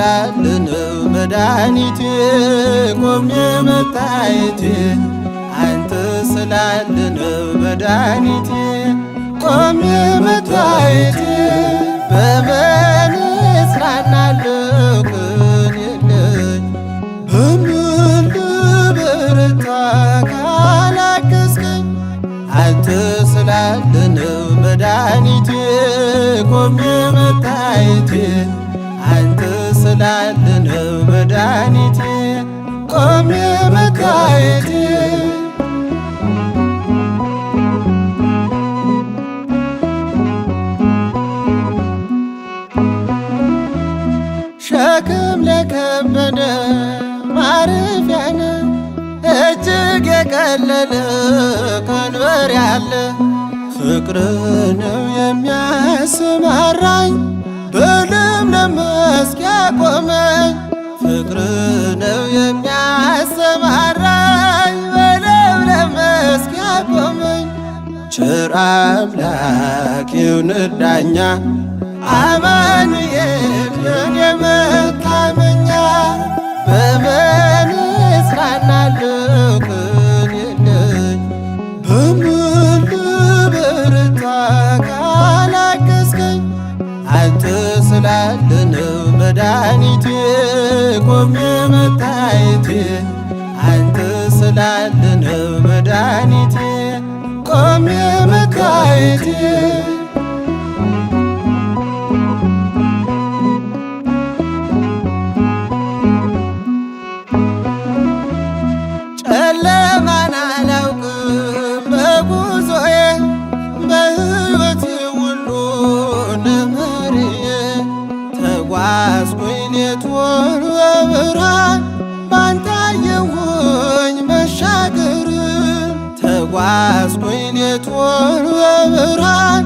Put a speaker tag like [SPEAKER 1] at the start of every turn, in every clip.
[SPEAKER 1] ስላለነው መድኃኒቴ ቆሜ መታየቴ አንተ ስላለነው መድኃኒቴ ቆሜ መታየቴ በምን እጽናናለሁ ቅን የለኝ በምን ልበረታ ካላገዝከኝ አንተ ስላለነው መድኃኒቴ ቆሜ መታየቴ አንተ ስላለነው መድኃኒቴ ቆሜ መታየቴ ሸክም ለከበደ ማረፊያ ነህ እጅግ የቀለለ ቀንበር ያለ ፍቅር ነው የሚያሰማራኝ በለምለም መስክ ያቆመኝ ፍቅር ነው የሚያሰማራኝ በለምለም መስክ ያቆመኝ ቸር አምላክ ይሁንህ ዳኛ አማኑኤል የኔ መታመኛ በምን እጽናናለሁ ቅን የለኝ በምን ልበረታ ካላገዝከኝ አንተ ስላለነው መድኃኒቴ ቆሜ መታየቴ አንተ ስላለነው መድኃኒቴ ቆሜ መታየቴ ጨለማን አላውቅም በጉዞዬ በሕይወቴ ሁሉ ነመርዬ ተጓዝኩኝ ሌቱን በብርሃን ባንተ አየሁኝ መሻገርን ተጓዝኩኝ ሌቱን በብርሃን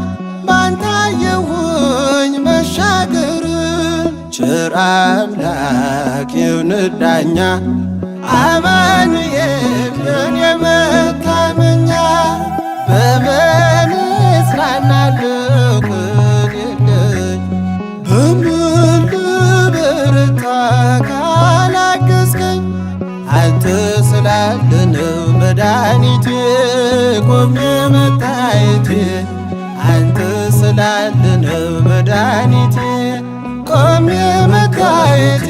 [SPEAKER 1] ባንተ አየሁኝ መሻገርን ቸር አምላክ ይሁንህ ዳኛ አማኑኤል የኔ መታመኛ በምን እጽናናለሁ ቅን የለኝ በምን ልበረታ ካላገዝከኝ አንተ ስላለነው መድኃኒቴ ቆሜ መታየቴ አንተ ስላለነው መድኃኒቴ ቆሜ መታየቴ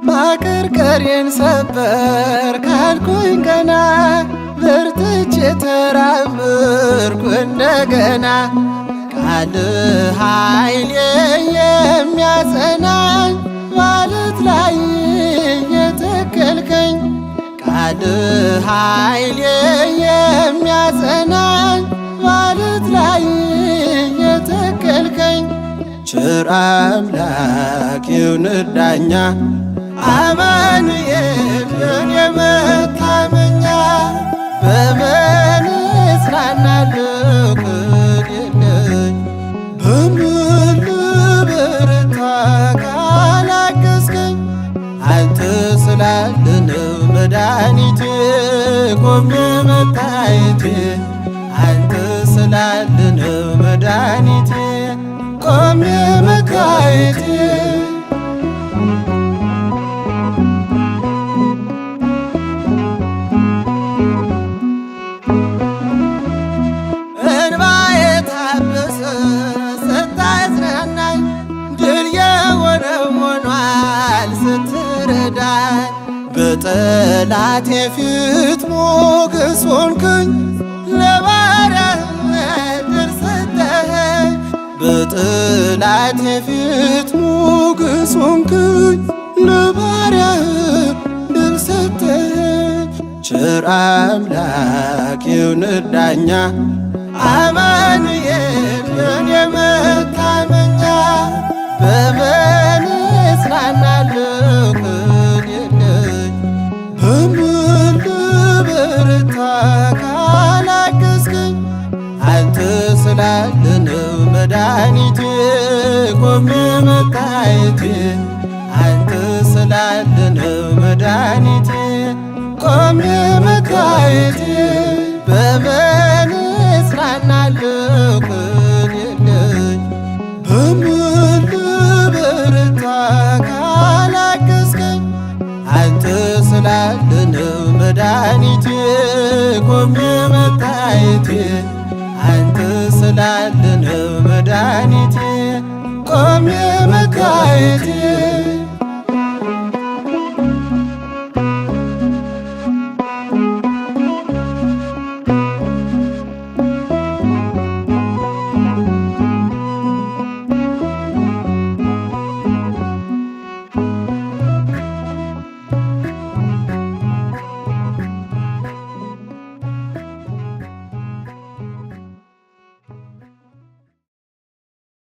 [SPEAKER 1] ማቀርቀሬን ሰበር ካልኩኝ ገና በርትቼ ተራመድኩ እንደገና ቃልህ ኃይሌ የሚያጸናኝ ማለት ላይ የተከልከኝ ቃልህ ኃይሌ የሚያጸናኝ ማለት ላይ የተከልከኝ ቸር አምላክ ይሁንህ ዳኛ አማኑኤል የኔ መታመኛ በምን እጽናናለሁ ቅን የለኝ በምን ልበረታ ካላገዝከኝ አንተ ስላለነው መድኃኒቴ ቆሜ መታየቴ አንተ ስላለነው መድኃኒቴ ቆሜ መታየቴ በጠላቴ ፊት ሞገስ ሆንክኝ ለባሪያህ ድል ሰጠኸኝ በጠላቴ ፊት ሞገስ ሆንክኝ ለባሪያህ ድል ሰጠኸኝ ቸር አምላክ ይሁንህ ዳኛ አማኑኤል የኔ መታመኛ በምን እጽናናለሁ ቅን የለኝ በምን ልበረታ ካላገዝከኝ አንተ ስላለነው መድኃኒቴ ቆሜ መታየቴ አንተ ስላለነው መድኃኒቴ ቆሜ መታየቴ ስላለነው መድኃኒቴ ቆሜ መታየቴ